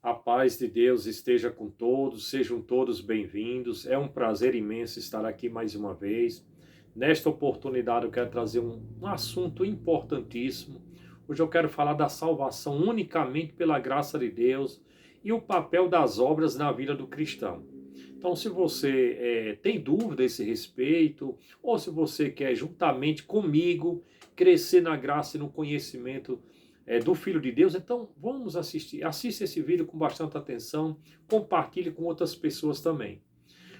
A paz de Deus esteja com todos, sejam todos bem-vindos. É um prazer imenso estar aqui mais uma vez. Nesta oportunidade, eu quero trazer um assunto importantíssimo. Hoje eu quero falar da salvação unicamente pela graça de Deus e o papel das obras na vida do cristão. Então, se você tem dúvida a esse respeito, ou se você quer, juntamente comigo, crescer na graça e no conhecimento do Filho de Deus, então vamos assistir. Assista esse vídeo com bastante atenção, compartilhe com outras pessoas também.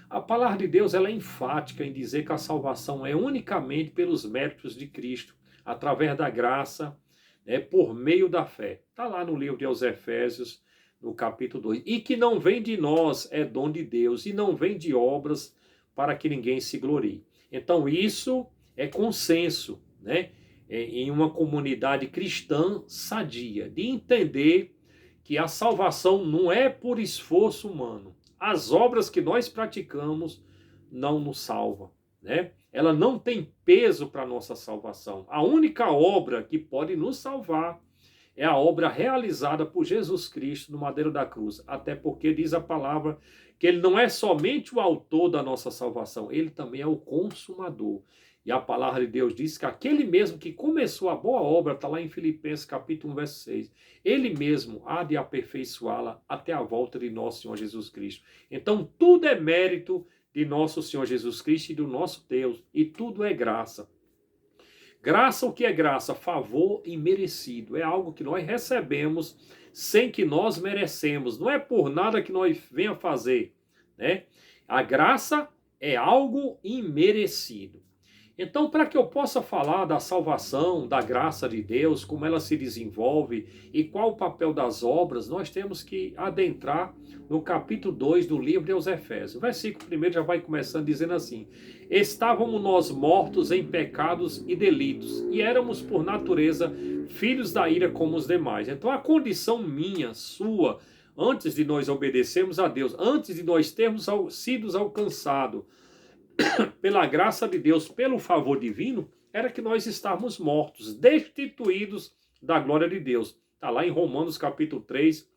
A palavra de Deus ela é enfática em dizer que a salvação é unicamente pelos méritos de Cristo, através da graça, por meio da fé. Está lá no livro de aos Efésios, no capítulo 2. E que não vem de nós, é dom de Deus, e não vem de obras para que ninguém se glorie. Então isso é consenso, né? Em uma comunidade cristã sadia, de entender que a salvação não é por esforço humano. As obras que nós praticamos não nos salvam, né? Ela não tem peso para a nossa salvação. A única obra que pode nos salvar é a obra realizada por Jesus Cristo no madeiro da cruz. Até porque diz a palavra que ele não é somente o autor da nossa salvação, ele também é o consumador. E a palavra de Deus diz que aquele mesmo que começou a boa obra, está lá em Filipenses capítulo 1, verso 6, ele mesmo há de aperfeiçoá-la até a volta de nosso Senhor Jesus Cristo. Então tudo é mérito de nosso Senhor Jesus Cristo e do nosso Deus, e tudo é graça. Graça, o que é graça? Favor imerecido. É algo que nós recebemos sem que nós merecemos. Não é por nada que nós venha fazer, né? A graça é algo imerecido. Então, para que eu possa falar da salvação, da graça de Deus, como ela se desenvolve e qual o papel das obras, nós temos que adentrar no capítulo 2 do livro de aos Efésios. O versículo 1 já vai começando dizendo assim: estávamos nós mortos em pecados e delitos, e éramos por natureza filhos da ira como os demais. Então a condição minha, sua, antes de nós obedecermos a Deus, antes de nós termos sido alcançados pela graça de Deus, pelo favor divino, era que nós estávamos mortos, destituídos da glória de Deus. Está lá em Romanos capítulo 3,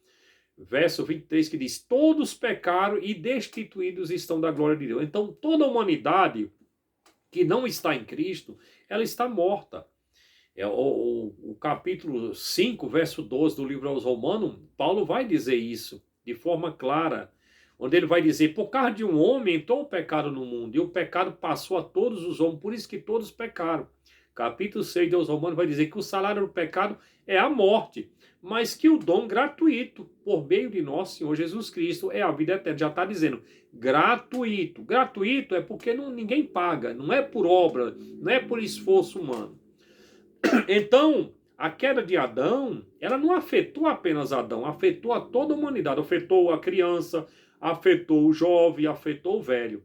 verso 23, que diz: todos pecaram e destituídos estão da glória de Deus. Então toda a humanidade que não está em Cristo, ela está morta. O capítulo 5, verso 12 do livro aos Romanos, Paulo vai dizer isso de forma clara, onde ele vai dizer: por causa de um homem entrou o pecado no mundo, e o pecado passou a todos os homens, por isso que todos pecaram. Capítulo 6 de aos Romanos vai dizer que o salário do pecado é a morte, mas que o dom gratuito, por meio de nosso Senhor Jesus Cristo, é a vida eterna. Já está dizendo, gratuito. Gratuito é porque ninguém paga, não é por obra, não é por esforço humano. Então, a queda de Adão, ela não afetou apenas Adão, afetou a toda a humanidade, afetou a criança, afetou o jovem, afetou o velho.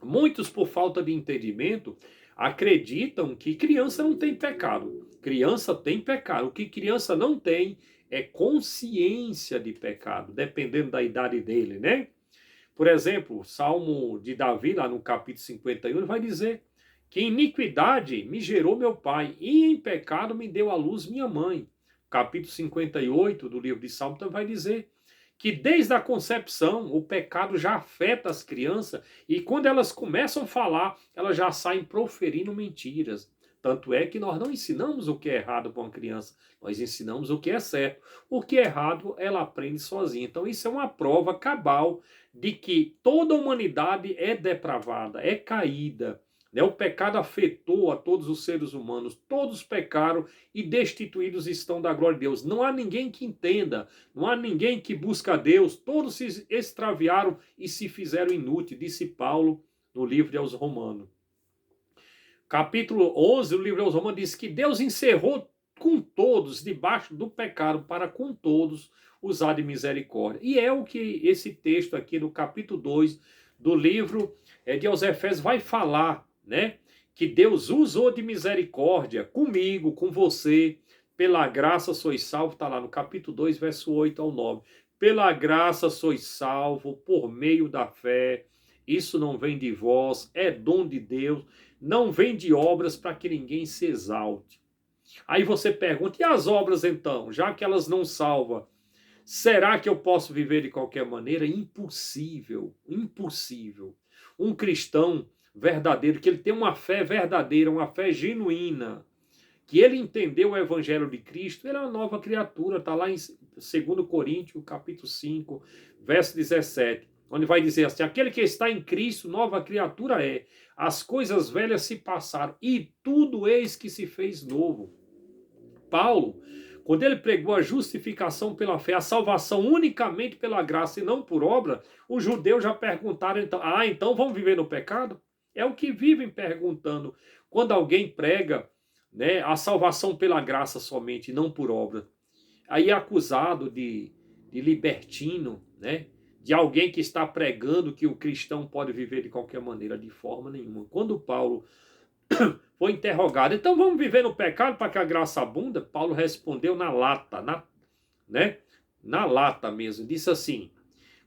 Muitos, por falta de entendimento, acreditam que criança não tem pecado. Criança tem pecado. O que criança não tem é consciência de pecado, dependendo da idade dele, né? Por exemplo, o Salmo de Davi, lá no capítulo 51, ele vai dizer que em iniquidade me gerou meu pai, e em pecado me deu à luz minha mãe. Capítulo 58 do livro de Salmo também vai dizer que desde a concepção o pecado já afeta as crianças, e quando elas começam a falar, elas já saem proferindo mentiras. Tanto é que nós não ensinamos o que é errado para uma criança, nós ensinamos o que é certo. O que é errado, ela aprende sozinha. Então isso é uma prova cabal de que toda a humanidade é depravada, é caída. O pecado afetou a todos os seres humanos, todos pecaram e destituídos estão da glória de Deus. Não há ninguém que entenda, não há ninguém que busca a Deus, todos se extraviaram e se fizeram inúteis, disse Paulo no livro de aos Romanos. Capítulo 11 do livro aos Romanos diz que Deus encerrou com todos debaixo do pecado para com todos usar de misericórdia. E é o que esse texto aqui no capítulo 2 do livro de aos Efésios vai falar, né? Que Deus usou de misericórdia comigo, com você, pela graça sois salvo, está lá no capítulo 2, verso 8 ao 9. Pela graça sois salvo por meio da fé. Isso não vem de vós, é dom de Deus, não vem de obras para que ninguém se exalte. Aí você pergunta, e as obras então? Já que elas não salvam, Será que eu posso viver de qualquer maneira? Impossível, impossível. Um cristão verdadeiro, que ele tem uma fé verdadeira, uma fé genuína, que ele entendeu o evangelho de Cristo, ele é uma nova criatura, está lá em 2 Coríntios, capítulo 5, verso 17, onde vai dizer assim, aquele que está em Cristo, nova criatura é, as coisas velhas se passaram, e tudo eis que se fez novo. Paulo, quando ele pregou a justificação pela fé, a salvação unicamente pela graça e não por obra, os judeus já perguntaram, então vamos viver no pecado? É o que vivem perguntando. Quando alguém prega, né, a salvação pela graça somente, não por obra, aí é acusado de libertino, né, de alguém que está pregando que o cristão pode viver de qualquer maneira, de forma nenhuma. Quando Paulo foi interrogado, então vamos viver no pecado para que a graça abunda? Paulo respondeu na lata, na lata mesmo, disse assim,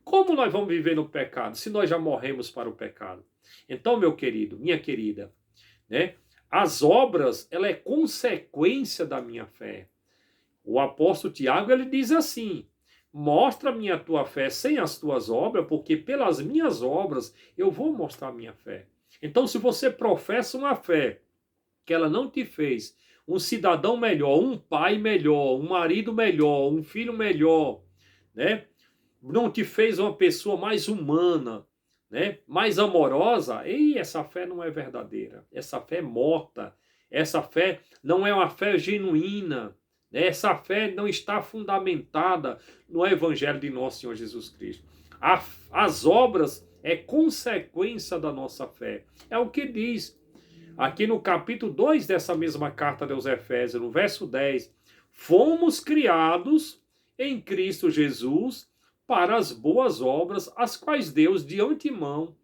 como nós vamos viver no pecado, se nós já morremos para o pecado? Então, meu querido, minha querida, né, as obras, ela é consequência da minha fé. O apóstolo Tiago, ele diz assim, mostra-me a tua fé sem as tuas obras, porque pelas minhas obras eu vou mostrar a minha fé. Então, se você professa uma fé que ela não te fez um cidadão melhor, um pai melhor, um marido melhor, um filho melhor, né? Não te fez uma pessoa mais humana, né? Mais amorosa, e essa fé não é verdadeira. Essa fé é morta. Essa fé não é uma fé genuína. Né? Essa fé não está fundamentada no evangelho de nosso Senhor Jesus Cristo. As obras é consequência da nossa fé. É o que diz aqui no capítulo 2 dessa mesma carta aos Efésios, no verso 10, fomos criados em Cristo Jesus para as boas obras, as quais Deus de antemão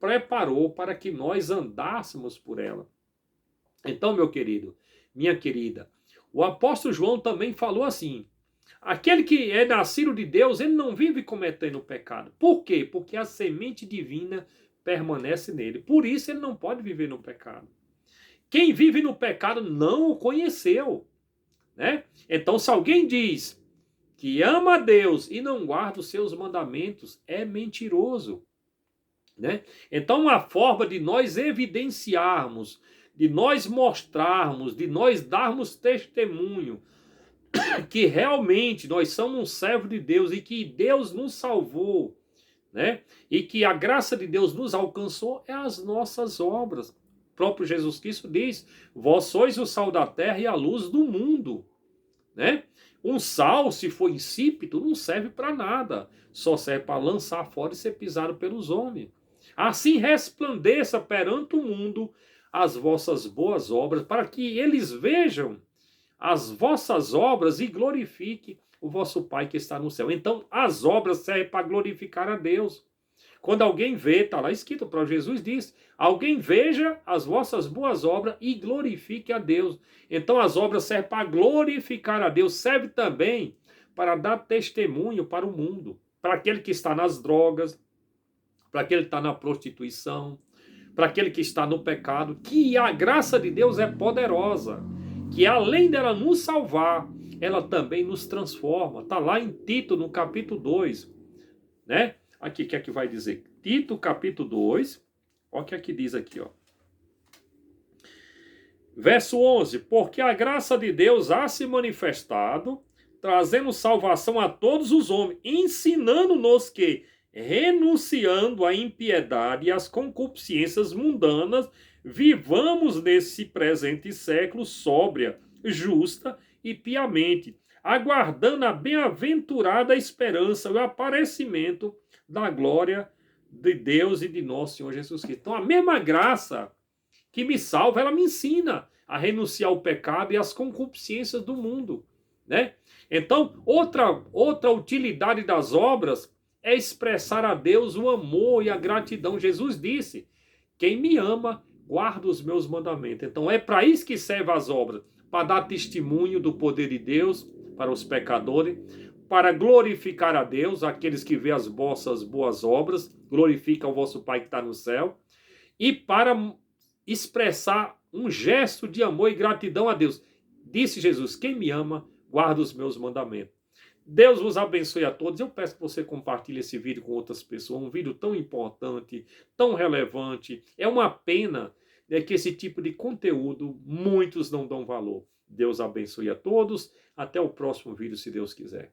preparou para que nós andássemos por ela. Então, meu querido, minha querida, o apóstolo João também falou assim, aquele que é nascido de Deus, ele não vive cometendo pecado. Por quê? Porque a semente divina permanece nele. Por isso ele não pode viver no pecado. Quem vive no pecado não o conheceu, né? Então, se alguém diz que ama a Deus e não guarda os seus mandamentos, é mentiroso, né? Então, uma forma de nós evidenciarmos, de nós mostrarmos, de nós darmos testemunho que realmente nós somos um servo de Deus e que Deus nos salvou, né? E que a graça de Deus nos alcançou é as nossas obras. O próprio Jesus Cristo diz, vós sois o sal da terra e a luz do mundo, né? Um sal, se for insípido, não serve para nada, só serve para lançar fora e ser pisado pelos homens. Assim resplandeça perante o mundo as vossas boas obras, para que eles vejam as vossas obras e glorifiquem o vosso Pai que está no céu. Então, as obras servem para glorificar a Deus. Quando alguém vê, está lá escrito, para Jesus diz, alguém veja as vossas boas obras e glorifique a Deus. Então as obras servem para glorificar a Deus, serve também para dar testemunho para o mundo, para aquele que está nas drogas, para aquele que está na prostituição, para aquele que está no pecado, que a graça de Deus é poderosa, que além dela nos salvar, ela também nos transforma. Está lá em Tito, no capítulo 2, né? Aqui, o que é que vai dizer? Tito, capítulo 2. Olha o que é que diz aqui, ó. Verso 11. Porque a graça de Deus há se manifestado, trazendo salvação a todos os homens, ensinando-nos que, renunciando à impiedade e às concupiscências mundanas, vivamos nesse presente século sóbria, justa e piamente, aguardando a bem-aventurada esperança, o aparecimento da glória de Deus e de nosso Senhor Jesus Cristo. Então, a mesma graça que me salva, ela me ensina a renunciar ao pecado e às concupiscências do mundo, né? Então, outra utilidade das obras é expressar a Deus o amor e a gratidão. Jesus disse, quem me ama, guarda os meus mandamentos. Então, é para isso que servem as obras, para dar testemunho do poder de Deus para os pecadores, para glorificar a Deus, aqueles que vêem as vossas boas obras, glorificam o vosso Pai que está no céu, e para expressar um gesto de amor e gratidão a Deus. Disse Jesus, quem me ama, guarda os meus mandamentos. Deus vos abençoe a todos. Eu peço que você compartilhe esse vídeo com outras pessoas. Um vídeo tão importante, tão relevante. É uma pena, né, que esse tipo de conteúdo muitos não dão valor. Deus abençoe a todos. Até o próximo vídeo, se Deus quiser.